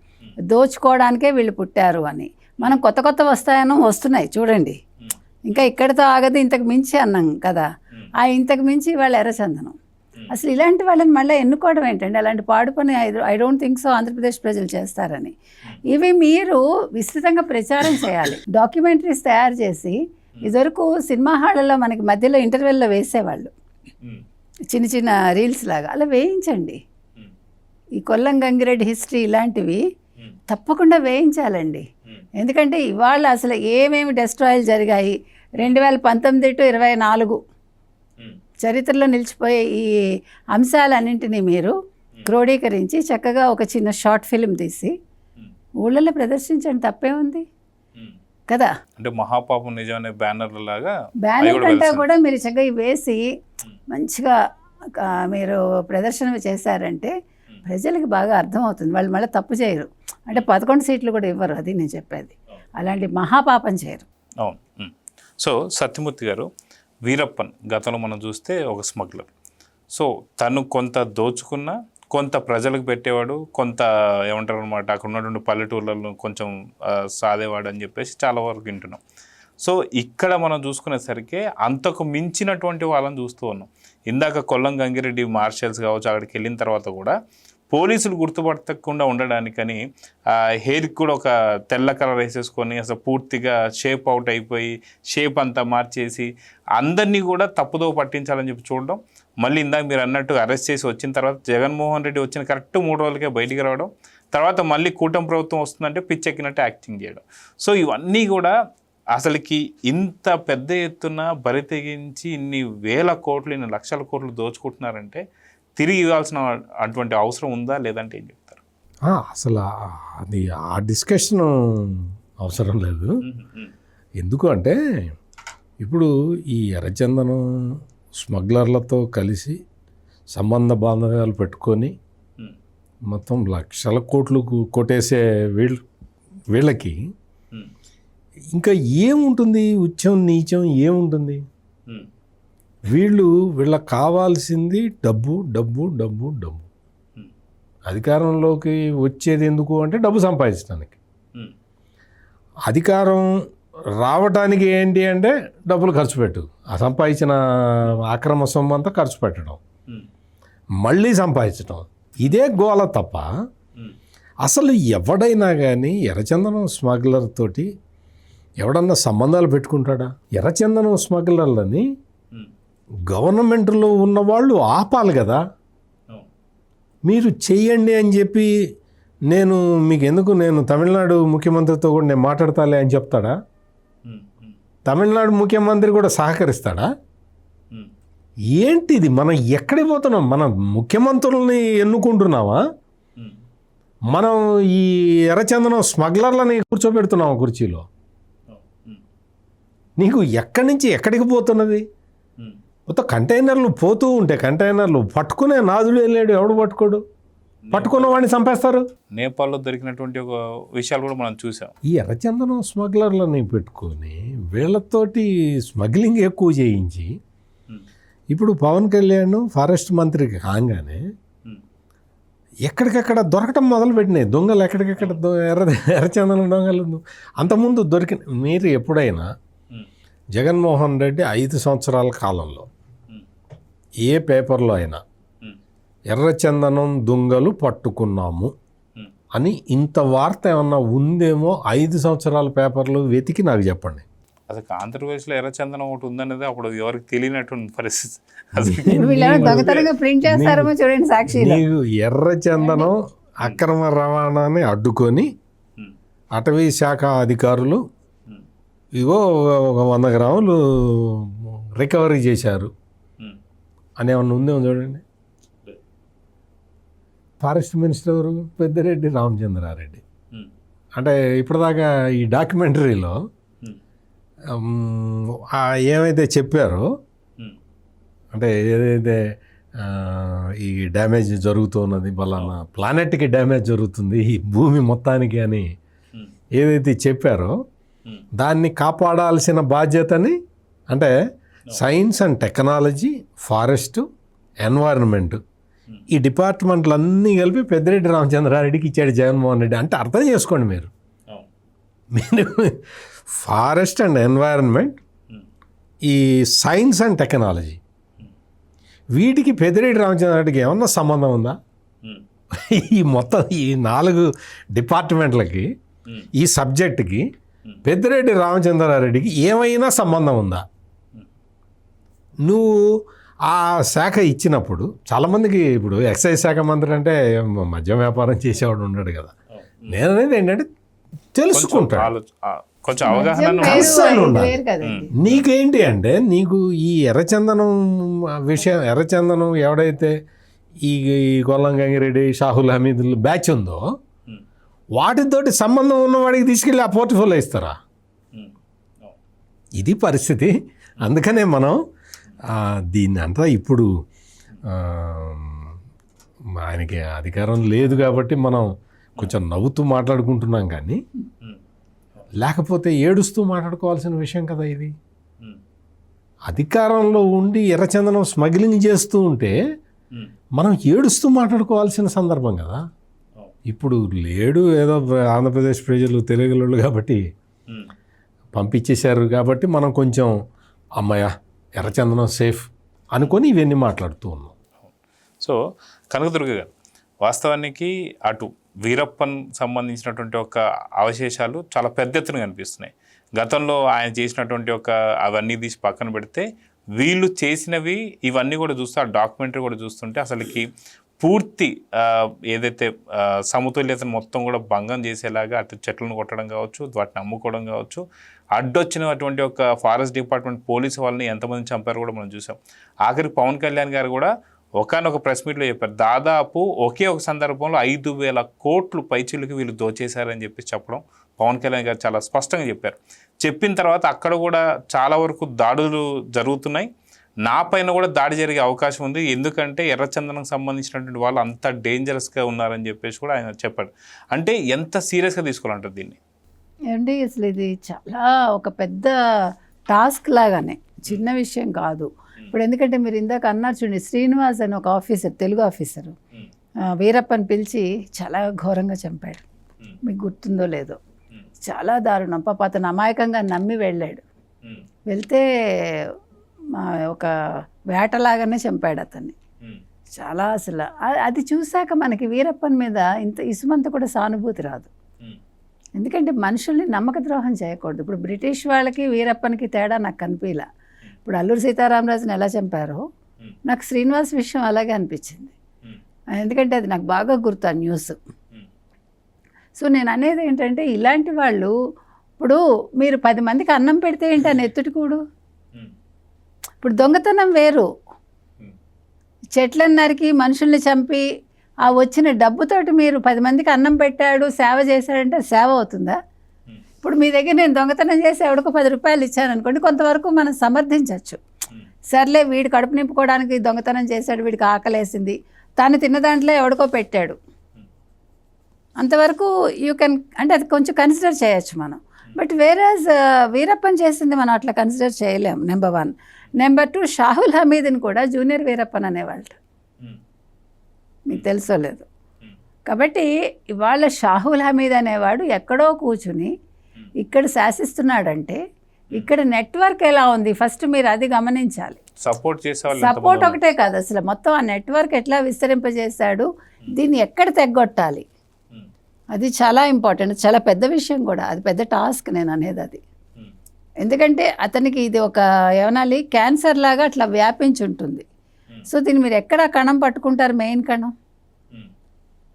[SPEAKER 3] దోచుకోవడానికే వీళ్ళు పుట్టారు అని. మనం కొత్త వస్తున్నాయి చూడండి, ఇంకా ఇక్కడితో ఆగదు, ఇంతకు మించి అన్నాం కదా, ఆ ఇంతకు మించి వాళ్ళ ఎర్రచందనం. అసలు ఇలాంటి వాళ్ళని మళ్ళీ ఎన్నుకోవడం ఏంటండి, అలాంటి పాడు పని I don't think so Andhra Pradesh ప్రజలు చేస్తారని. ఇవి మీరు విస్తృతంగా ప్రచారం చేయాలి, డాక్యుమెంటరీస్ తయారు చేసి. ఇదివరకు సినిమా హాళ్ళలో మనకి మధ్యలో ఇంటర్వెల్లో వేసేవాళ్ళు చిన్న చిన్న రీల్స్ లాగా, అలా వేయించండి. ఈ కొల్లం గంగిరెడ్డి హిస్టరీ ఇలాంటివి తప్పకుండా వేయించాలండి. ఎందుకంటే ఇవాళ అసలు ఏమేమి డెస్ట్రాయల్ జరిగాయి 2019 to 24 చరిత్రలో నిలిచిపోయే ఈ అంశాలన్నింటినీ మీరు క్రోడీకరించి చక్కగా ఒక చిన్న షార్ట్ ఫిల్మ్ తీసి ఊళ్ళలో ప్రదర్శించండి, తప్పే ఉంది కదా.
[SPEAKER 1] అంటే మహాపాపం నిజం అనే బ్యానర్ లాగా,
[SPEAKER 3] బ్యానర్ కంటే కూడా మీరు చక్కగా వేసి మంచిగా మీరు ప్రదర్శన చేశారంటే ప్రజలకు బాగా అర్థమవుతుంది, వాళ్ళు మళ్ళీ తప్పు చేయరు. అంటే 11 సీట్లు కూడా ఇవ్వరు, అది నేను చెప్పేది. అలాంటి మహాపాపం చేయరు.
[SPEAKER 1] అవును. సో సత్యమూర్తి గారు, వీరప్పన్ గతంలో మనం చూస్తే ఒక స్మగ్లర్. సో తను కొంత దోచుకున్న, కొంత ప్రజలకు పెట్టేవాడు, కొంత ఏమంటారు అనమాట అక్కడ ఉన్నటువంటి పల్లెటూళ్ళలో కొంచెం సాదేవాడు అని చెప్పేసి చాలా వరకు వింటున్నాం. సో ఇక్కడ మనం చూసుకునేసరికి అంతకు మించినటువంటి వాళ్ళని చూస్తూ ఉన్నాం. ఇందాక కొల్లం గంగిరెడ్డి మార్షల్స్ కావచ్చు, అక్కడికి వెళ్ళిన తర్వాత కూడా పోలీసులు గుర్తుపట్టకుండా ఉండడానికని హెయిర్కి కూడా ఒక తెల్ల కలర్ వేసేసుకొని అసలు పూర్తిగా షేప్ అవుట్ అయిపోయి షేప్ అంతా మార్చేసి అందరినీ కూడా తప్పుదో పట్టించాలని చెప్పి చూడడం. మళ్ళీ ఇందాక మీరు అన్నట్టు అరెస్ట్ చేసి వచ్చిన తర్వాత జగన్మోహన్ రెడ్డి వచ్చిన కరెక్ట్ 3 రోజులకే బయటికి రావడం, తర్వాత మళ్ళీ కూటమి ప్రభుత్వం వస్తుందంటే పిచ్చెక్కినట్టు యాక్టింగ్ చేయడం. సో ఇవన్నీ కూడా అసలుకి ఇంత పెద్ద ఎత్తున బరి తెగించి ఇన్ని వేల కోట్లు, ఇన్ని లక్షల కోట్లు దోచుకుంటున్నారంటే తిరిగి ఇవ్వాల్సిన అటువంటి అవసరం ఉందా లేదంటే ఏం చెప్తారు?
[SPEAKER 2] అసలు అది ఆ డిస్కషన్ అవసరం లేదు. ఎందుకు అంటే ఇప్పుడు ఈ ఎర్రచందనం స్మగ్లర్లతో కలిసి సంబంధ బాంధవ్యాలు పెట్టుకొని మొత్తం లక్షల కోట్లు కొట్టేసే వీళ్ళకి ఇంకా ఏముంటుంది, ఉచ్చం నీచం ఏముంటుంది? వీళ్ళకి కావాల్సింది డబ్బు డబ్బు డబ్బు డబ్బు. అధికారంలోకి వచ్చేది ఎందుకు అంటే డబ్బు సంపాదించడానికి. అధికారం రావడానికి ఏంటి అంటే డబ్బులు ఖర్చు పెట్టు, ఆ సంపాదించిన అక్రమ సొమ్ము అంతా ఖర్చు పెట్టడం, మళ్ళీ సంపాదించడం, ఇదే గోల తప్ప అసలు ఎవడైనా కానీ ఎర్రచందనం స్మగ్లర్ తోటి ఎవడన్నా సంబంధాలు పెట్టుకుంటాడా? ఎర్రచందనం స్మగ్లర్లని గవర్నమెంట్లో ఉన్నవాళ్ళు ఆపాలి కదా. మీరు చెయ్యండి అని చెప్పి నేను మీకు ఎందుకు, నేను తమిళనాడు ముఖ్యమంత్రితో కూడా నేను మాట్లాడతాలే అని చెప్తాడా? తమిళనాడు ముఖ్యమంత్రి కూడా సహకరిస్తాడా? ఏంటిది? మనం ఎక్కడికి పోతున్నాం? మన ముఖ్యమంత్రులని ఎన్నుకుంటున్నావా? మనం ఈ ఎర్రచందనం స్మగ్లర్లని కూర్చోబెడుతున్నాం కుర్చీలో. నీకు ఎక్కడి నుంచి ఎక్కడికి పోతున్నది? మొత్తం కంటైనర్లు పోతూ ఉంటే కంటైనర్లు పట్టుకునే నాదుడు వెళ్ళాడు, ఎవడు పట్టుకోడు? పట్టుకున్న వాడిని చంపేస్తారు.
[SPEAKER 1] నేపాల్లో దొరికినటువంటి ఒక విషయాలు కూడా మనం చూసాం.
[SPEAKER 2] ఈ ఎర్రచందనం స్మగ్లర్లని పెట్టుకొని వీళ్ళతోటి స్మగ్లింగ్ ఎక్కువ చేయించి ఇప్పుడు పవన్ కళ్యాణ్ ఫారెస్ట్ మంత్రికి కాగానే ఎక్కడికెక్కడ దొరకటం మొదలుపెట్టినాయి దొంగలు. ఎక్కడికెక్కడ ఎర్రచందనం దొంగలు అంతకుముందు దొరికిన. మీరు ఎప్పుడైనా జగన్మోహన్ రెడ్డి 5 సంవత్సరాల కాలంలో ఏ పేపర్లో అయినా ఎర్రచందనం దొంగలు పట్టుకున్నాము అని ఇంత వార్త ఏమన్నా ఉందేమో 5 సంవత్సరాల పేపర్లు వెతికి నాకు చెప్పండి.
[SPEAKER 1] అసలు ఆంధ్రప్రదేశ్లో ఎర్రచందనం ఒకటి ఉందనేది అప్పుడు ఎవరికి తెలియనటువంటి పరిస్థితి.
[SPEAKER 2] నీకు ఎర్రచందనం అక్రమ రవాణాని అడ్డుకొని అటవీ శాఖ అధికారులు ఇగో 100 గ్రాములు రికవరీ చేశారు అని ఏమన్నా ఉందేమో చూడండి. ఫారెస్ట్ మినిస్టర్ ఎవరు? పెద్దిరెడ్డి రామచంద్రారెడ్డి. అంటే ఇప్పటిదాకా ఈ డాక్యుమెంటరీలో ఏమైతే చెప్పారో, అంటే ఏదైతే ఈ డ్యామేజ్ జరుగుతున్నది, బలానా ప్లానెట్కి డ్యామేజ్ జరుగుతుంది ఈ భూమి మొత్తానికి అని ఏదైతే చెప్పారో దాన్ని కాపాడాల్సిన బాధ్యతని, అంటే science and technology, forest, environment, ఈ డిపార్ట్మెంట్లన్నీ కలిపి పెద్దిరెడ్డి రామచంద్రారెడ్డికి ఇచ్చాడు జగన్మోహన్ రెడ్డి. అంటే అర్థం చేసుకోండి మీరు ఫారెస్ట్ అండ్ ఎన్వైరన్మెంట్, ఈ సైన్స్ అండ్ టెక్నాలజీ, వీటికి పెద్దిరెడ్డి రామచంద్రారెడ్డికి ఏమన్నా సంబంధం ఉందా? ఈ మొత్తం ఈ 4 డిపార్ట్మెంట్లకి, ఈ సబ్జెక్టుకి పెద్దిరెడ్డి రామచంద్రారెడ్డికి ఏమైనా సంబంధం ఉందా? నువ్వు ఆ శాఖ ఇచ్చినప్పుడు చాలామందికి, ఇప్పుడు ఎక్సైజ్ శాఖ మంత్రి అంటే మద్యం వ్యాపారం చేసేవాడు ఉన్నాడు కదా. నేను అనేది ఏంటంటే తెలుసుకుంటాను,
[SPEAKER 1] కొంచెం అవగాహన.
[SPEAKER 2] నీకేంటి అంటే నీకు ఈ ఎర్రచందనం విషయం, ఎర్రచందనం ఎవడైతే ఈ కొల్లం గంగిరెడ్డి, షాహుల్ హమీద్ బ్యాచ్ ఉందో వాటితోటి సంబంధం ఉన్నవాడికి తీసుకెళ్ళి ఆ పోర్ట్ఫోలియో ఇస్తారా? ఇది పరిస్థితి. అందుకనే మనం దీన్ని అంతా ఇప్పుడు ఆ, ఆయనకి అధికారం లేదు కాబట్టి మనం కొంచెం నవ్వుతూ మాట్లాడుకుంటున్నాం కానీ లేకపోతే ఏడుస్తూ మాట్లాడుకోవాల్సిన విషయం కదా ఇది. అధికారంలో ఉండి ఎర్రచందనం స్మగ్లింగ్ చేస్తూ ఉంటే మనం ఏడుస్తూ మాట్లాడుకోవాల్సిన సందర్భం కదా. ఇప్పుడు లేడు, ఏదో ఆంధ్రప్రదేశ్ ప్రజలు తెలుగులోళ్ళు కాబట్టి పంపించేశారు కాబట్టి మనం కొంచెం అమ్మయ్య ఎర్రచందనం సేఫ్ అనుకొని ఇవన్నీ మాట్లాడుతూ ఉన్నాం.
[SPEAKER 1] సో కనకదుర్గ గారు, వాస్తవానికి అటు వీరప్పన్ సంబంధించినటువంటి ఒక అవశేషాలు చాలా పెద్ద ఎత్తున కనిపిస్తున్నాయి. గతంలో ఆయన చేసినటువంటి ఒక అవన్నీ తీసి పక్కన పెడితే వీళ్ళు చేసినవి ఇవన్నీ కూడా చూస్తే, ఆ డాక్యుమెంటరీ కూడా చూస్తుంటే అసలుకి పూర్తి ఏదైతే సమతుల్యతను మొత్తం కూడా భంగం చేసేలాగా అటు చెట్లను కొట్టడం కావచ్చు, వాటిని అమ్ముకోవడం కావచ్చు, అడ్డొచ్చినటువంటి ఒక ఫారెస్ట్ డిపార్ట్మెంట్ పోలీసు వాళ్ళని ఎంతమంది చంపారో కూడా మనం చూసాం. ఆఖరికి పవన్ కళ్యాణ్ గారు కూడా ఒకానొక ప్రెస్ మీట్లో చెప్పారు, దాదాపు ఒకే ఒక సందర్భంలో 5,000 కోట్లు పైచిలుకి వీళ్ళు దోచేశారని చెప్పి చెప్పడం పవన్ కళ్యాణ్ గారు చాలా స్పష్టంగా చెప్పారు. చెప్పిన తర్వాత అక్కడ కూడా చాలా వరకు దాడులు జరుగుతున్నాయి, నా పైన కూడా దాడి జరిగే అవకాశం ఉంది, ఎందుకంటే ఎర్రచందనంకి సంబంధించినటువంటి వాళ్ళు అంత డేంజరస్గా ఉన్నారని చెప్పేసి కూడా ఆయన చెప్పాడు. అంటే ఎంత సీరియస్గా తీసుకోవాలంటారు దీన్ని?
[SPEAKER 3] ఏమండి అసలు ఇది చాలా ఒక పెద్ద టాస్క్ లాగానే, చిన్న విషయం కాదు. ఇప్పుడు ఎందుకంటే మీరు ఇందాక అన్నారు చూడండి, శ్రీనివాస్ అని ఒక ఆఫీసర్, తెలుగు ఆఫీసరు, వీరప్పని పిలిచి చాలా ఘోరంగా చంపాడు. మీకు గుర్తుందో లేదో, చాలా దారుణం. పాప అతను అమాయకంగా నమ్మి వెళ్ళాడు, వెళ్తే ఒక వేటలాగానే చంపాడు అతన్ని. చాలా అసలు అది చూశాక మనకి వీరప్పన్ మీద ఇంత ఇసుమంత కూడా సానుభూతి రాదు. ఎందుకంటే మనుషుల్ని నమ్మక ద్రోహం చేయకూడదు. ఇప్పుడు బ్రిటిష్ వాళ్ళకి వీరప్పనికి తేడా నాకు కనిపించలే. ఇప్పుడు అల్లూరి సీతారామరాజుని ఎలా చంపారో నాకు శ్రీనివాస్ విషయం అలాగే అనిపించింది. ఎందుకంటే అది నాకు బాగా గుర్తు ఆ న్యూస్. సో నేను అనేది ఏంటంటే ఇలాంటి వాళ్ళు, ఇప్పుడు మీరు 10 మందికి అన్నం పెడితే ఏంటి అని ఎత్తుటికూడు. ఇప్పుడు దొంగతనం వేరు, చెట్లను నరికి మనుషుల్ని చంపి ఆ వచ్చిన డబ్బుతోటి మీరు 10 మందికి అన్నం పెట్టాడు, సేవ చేశాడంటే సేవ అవుతుందా? ఇప్పుడు మీ దగ్గర నేను దొంగతనం చేసి ఎవడికో 10 రూపాయలు ఇచ్చాను అనుకోండి, కొంతవరకు మనం సమర్థించవచ్చు. సర్లే వీడి కడుపు నింపుకోవడానికి దొంగతనం చేశాడు, వీడికి ఆకలేసింది, తాను తిన్న దాంట్లో ఎవడికో పెట్టాడు, అంతవరకు యూ కెన్, అంటే అది కొంచెం కన్సిడర్ చేయొచ్చు మనం. బట్ వేరేజ్ వీరప్పన్ చేసింది మనం అట్లా కన్సిడర్ చేయలేము, నెంబర్ 1. నెంబర్ 2, షాహుల్ హమీద్ని కూడా జూనియర్ వీరప్పన్ అనేవాళ్ళు, మీకు తెలుసో లేదు. కాబట్టి ఇవాళ షాహుల్ హమీద్ అనేవాడు ఎక్కడో కూర్చుని ఇక్కడ శాసిస్తున్నాడంటే ఇక్కడ నెట్వర్క్ ఎలా ఉంది ఫస్ట్ మీరు అది గమనించాలి. సపోర్ట్ ఒకటే కాదు, అసలు మొత్తం ఆ నెట్వర్క్ ఎట్లా విస్తరింపజేశాడు, దీన్ని ఎక్కడ తెగ్గొట్టాలి, అది చాలా ఇంపార్టెంట్, చాలా పెద్ద విషయం కూడా, అది పెద్ద టాస్క్ నేను అనేది అది. ఎందుకంటే అతనికి ఇది ఒక ఏమనాలి క్యాన్సర్ లాగా అట్లా వ్యాపించి ఉంటుంది. సో దీన్ని మీరు ఎక్కడ కణం పట్టుకుంటారు, మెయిన్ కణం,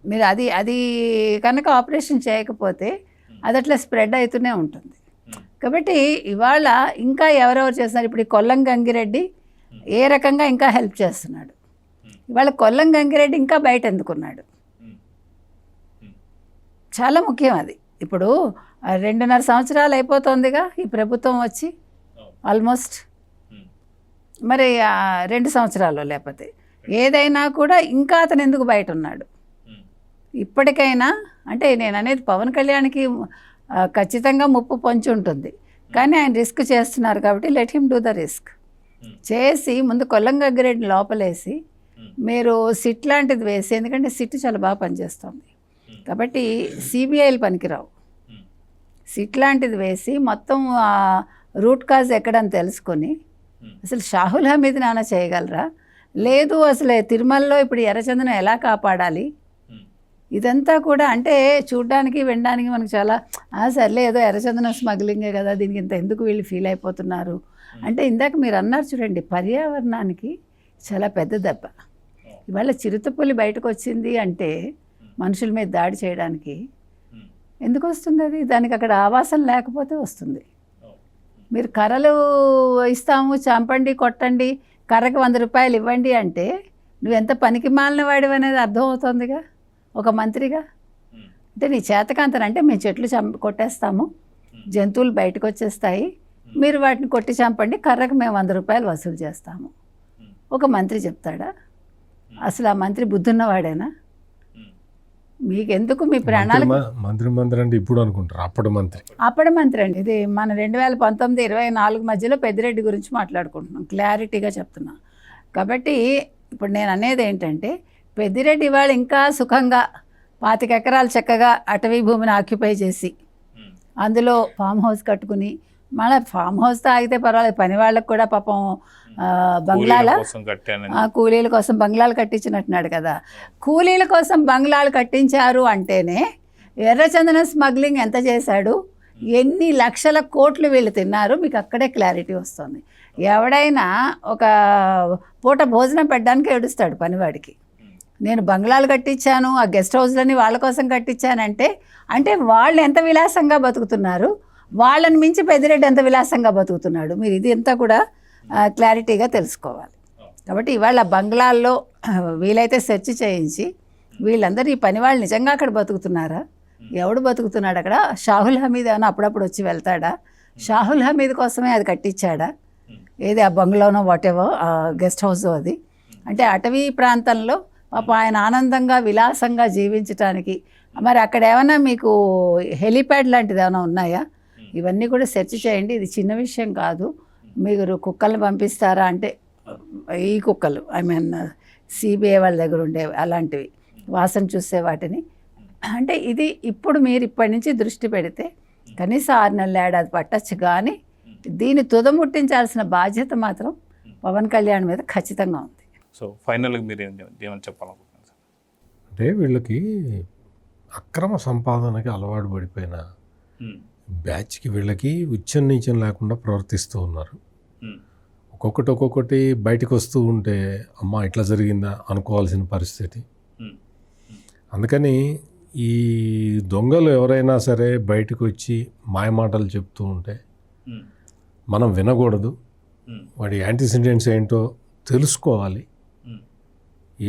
[SPEAKER 3] మీరు అది కనుక ఆపరేషన్ చేయకపోతే అది అట్లా స్ప్రెడ్ అవుతూనే ఉంటుంది. కాబట్టి ఇవాళ ఇంకా ఎవరెవరు చేస్తున్నారు, ఇప్పుడు ఈ కొల్లం గంగిరెడ్డి ఏ రకంగా ఇంకా హెల్ప్ చేస్తున్నాడు, ఇవాళ కొల్లం గంగిరెడ్డి ఇంకా బయట ఎందుకున్నాడు, చాలా ముఖ్యం అది. ఇప్పుడు 2.5 సంవత్సరాలు అయిపోతుందిగా ఈ ప్రభుత్వం వచ్చి, ఆల్మోస్ట్ మరి 2 సంవత్సరాలు లేకపోతే ఏదైనా కూడా ఇంకా అతను ఎందుకు బయట ఉన్నాడు ఇప్పటికైనా. అంటే నేను అనేది పవన్ కళ్యాణ్కి ఖచ్చితంగా ముప్పు పొంచి ఉంటుంది, కానీ ఆయన రిస్క్ చేస్తున్నారు కాబట్టి let him do the risk చేసి ముందు కొల్లం గంగిరెడ్డిని లోపలేసి మీరు సిట్ లాంటిది వేసి, ఎందుకంటే సిట్ చాలా బాగా పనిచేస్తుంది కాబట్టి సిబిఐలు పనికిరావు, సిట్ లాంటిది వేసి మొత్తం రూట్ కాజ్ ఎక్కడని తెలుసుకొని అసలు షాహుల్ హమీద్ నాన్న చేయగలరా, లేదు అసలు తిరుమలలో ఇప్పుడు ఎర్రచందనం ఎలా కాపాడాలి, ఇదంతా కూడా అంటే చూడడానికి వినడానికి మనకు చాలా సర్లే ఏదో ఎర్రచందనం స్మగ్లింగే కదా, దీనికి ఇంత ఎందుకు వీళ్ళు ఫీల్ అయిపోతున్నారు అంటే, ఇందాక మీరు అన్నారు చూడండి, పర్యావరణానికి చాలా పెద్ద దెబ్బ. ఇవాళ చిరుతపులి బయటకు వచ్చింది అంటే మనుషుల మీద దాడి చేయడానికి ఎందుకు వస్తుంది, అది దానికి అక్కడ ఆవాసం లేకపోతే వస్తుంది. మీరు కర్రలు ఇస్తాము, చంపండి, కొట్టండి, కర్రకి 100 రూపాయలు ఇవ్వండి అంటే నువ్వు ఎంత పనికి మాలిన వాడివి అనేది అర్థమవుతుందిగా ఒక మంత్రిగా. అంటే నీ చేతకాంతనంటే మేము చెట్లు కొట్టేస్తాము, జంతువులు బయటకు వచ్చేస్తాయి, మీరు వాటిని కొట్టి చంపండి, కర్రకు మేము 100 రూపాయలు వసూలు చేస్తాము. ఒక మంత్రి చెప్తాడా? అసలు ఆ మంత్రి బుద్ధున్నవాడేనా? మీకెందుకు మీ ప్రాణాలు?
[SPEAKER 2] మంత్రి అంటే ఇప్పుడు అనుకుంటారు, అప్పటి మంత్రి
[SPEAKER 3] అండి. ఇది మన 2019-24 మధ్యలో పెద్దిరెడ్డి గురించి మాట్లాడుకుంటున్నాం, క్లారిటీగా చెప్తున్నా. కాబట్టి ఇప్పుడు నేను అనేది ఏంటంటే, పెద్దిరెడ్డి వాళ్ళు ఇంకా సుఖంగా 25 ఎకరాలు చక్కగా అటవీ భూమిని ఆక్యుపై చేసి అందులో ఫామ్ హౌస్ కట్టుకుని, మళ్ళీ ఫామ్ హౌస్తో ఆగితే పర్వాలేదు, పని వాళ్ళకు కూడా పాపం కూలీల కోసం బంగ్లాలు కట్టించినట్టున్నాడు కదా. కూలీల కోసం బంగ్లాలు కట్టించారు అంటేనే ఎర్రచందనం స్మగ్లింగ్ ఎంత చేశాడు, ఎన్ని లక్షల కోట్లు వీళ్ళు తిన్నారు, మీకు అక్కడే క్లారిటీ వస్తుంది. ఎవడైనా ఒక పూట భోజనం పెట్టడానికి ఏడుస్తాడు పనివాడికి. నేను బంగ్లాలు కట్టించాను, ఆ గెస్ట్ హౌస్లని వాళ్ళ కోసం కట్టించానంటే, అంటే వాళ్ళు ఎంత విలాసంగా బతుకుతున్నారు, వాళ్ళని మించి పెద్దిరెడ్డి ఎంత విలాసంగా బతుకుతున్నాడు. మీరు ఇది అంతా కూడా క్లారిటీగా తెలుసుకోవాలి. కాబట్టి ఇవాళ బంగ్లాల్లో వీలైతే సెర్చ్ చేయించి వీళ్ళందరూ ఈ పని వాళ్ళు నిజంగా అక్కడ బతుకుతున్నారా, ఎవడు బతుకుతున్నాడు అక్కడ? షాహుల్ హమీద్ ఏమైనా అప్పుడప్పుడు వచ్చి వెళ్తాడా? షాహుల్ హమీద్ కోసమే అది కట్టించాడా? ఏది ఆ బంగ్లానో వాటెవో గెస్ట్ హౌస్ అది. అంటే అటవీ ప్రాంతంలో పాప ఆయన ఆనందంగా విలాసంగా జీవించటానికి మరి అక్కడ ఏమైనా మీకు హెలిప్యాడ్ లాంటిది ఏమైనా ఉన్నాయా? ఇవన్నీ కూడా సెర్చ్ చేయండి. ఇది చిన్న విషయం కాదు. మీరు కుక్కలను పంపిస్తారా అంటే, ఈ కుక్కలు సిబిఐ వాళ్ళ దగ్గర ఉండేవి అలాంటివి, వాసన చూసే వాటిని. అంటే ఇది ఇప్పుడు మీరు ఇప్పటి నుంచి దృష్టి పెడితే కనీసం 6 నెలల ఏడాది పట్టచ్చు, కానీ దీన్ని తుదముట్టించాల్సిన బాధ్యత మాత్రం పవన్ కళ్యాణ్ మీద ఖచ్చితంగా ఉంది.
[SPEAKER 1] సో ఫైనల్గా మీరు ఏమని చెప్పాలనుకుంటున్నారు?
[SPEAKER 2] అంటే వీళ్ళకి అక్రమ సంపాదనకి అలవాటు పడిపోయిన బ్యాచ్కి వీళ్ళకి ఉచ్చం నీచం లేకుండా ప్రవర్తిస్తూ ఉన్నారు. ఒక్కొక్కటి బయటకు వస్తూ ఉంటే అమ్మ ఇట్లా జరిగిందా అనుకోవాల్సిన పరిస్థితి. అందుకని ఈ దొంగలు ఎవరైనా సరే బయటకు వచ్చి మాయమాటలు చెప్తూ ఉంటే మనం వినకూడదు. వాడి యాంటిసిడెంట్స్ ఏంటో తెలుసుకోవాలి.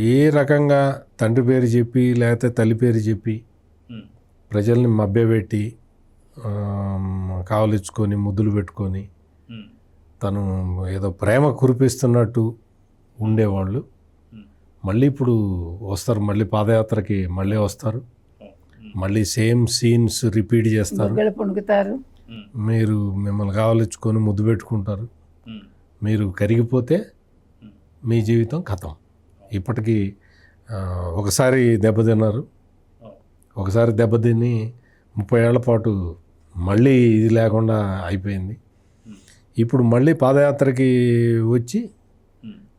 [SPEAKER 2] ఏ రకంగా తండ్రి పేరు చెప్పి లేకపోతే తల్లి పేరు చెప్పి ప్రజల్ని మభ్యపెట్టి కావలించుకొని ముద్దులు పెట్టుకొని తను ఏదో ప్రేమ కురిపిస్తున్నట్టు ఉండేవాళ్ళు మళ్ళీ ఇప్పుడు వస్తారు, మళ్ళీ పాదయాత్రకి మళ్ళీ వస్తారు, మళ్ళీ సేమ్ సీన్స్ రిపీట్ చేస్తారు. మీరు మిమ్మల్ని కావలించుకొని ముద్దు పెట్టుకుంటారు. మీరు కరిగిపోతే మీ జీవితం ఖతం. ఇప్పటికీ ఒకసారి దెబ్బతిన్నారు, ఒకసారి దెబ్బతిని 30 ఏళ్ల పాటు మళ్ళీ ఇది లేకుండా అయిపోయింది. ఇప్పుడు మళ్ళీ పాదయాత్రకి వచ్చి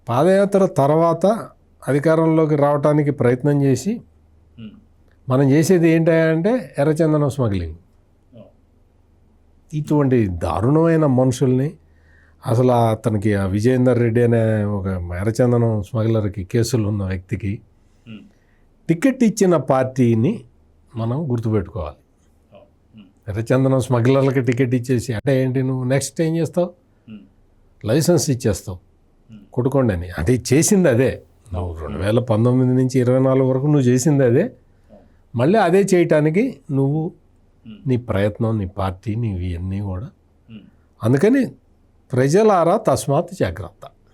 [SPEAKER 2] పాదయాత్ర తర్వాత అధికారంలోకి రావడానికి ప్రయత్నం చేసి మనం చేసేది ఏంటంటే ఎర్రచందనం స్మగ్లింగ్. ఇటువంటి దారుణమైన మనుషుల్ని అసలు అతనికి ఆ విజయేందర్ రెడ్డి అనే ఒక ఎర్రచందనం స్మగ్లర్కి కేసులు ఉన్న వ్యక్తికి టికెట్ ఇచ్చిన పార్టీని మనం గుర్తుపెట్టుకోవాలి. ఎర్రచందనం స్మగ్లర్లకి టికెట్ ఇచ్చేసి అంటే ఏంటి, నువ్వు నెక్స్ట్ ఏం చేస్తావు, లైసెన్స్ ఇచ్చేస్తావు కొట్టుకోండి అని. అంటే చేసింది అదే, నువ్వు 2019 నుంచి 24 వరకు నువ్వు చేసింది అదే, మళ్ళీ అదే చేయటానికి నువ్వు నీ ప్రయత్నం, నీ పార్టీ, నీవి ఇవన్నీ కూడా. అందుకని ప్రజలారా తస్మాత్ జాగ్రత్త.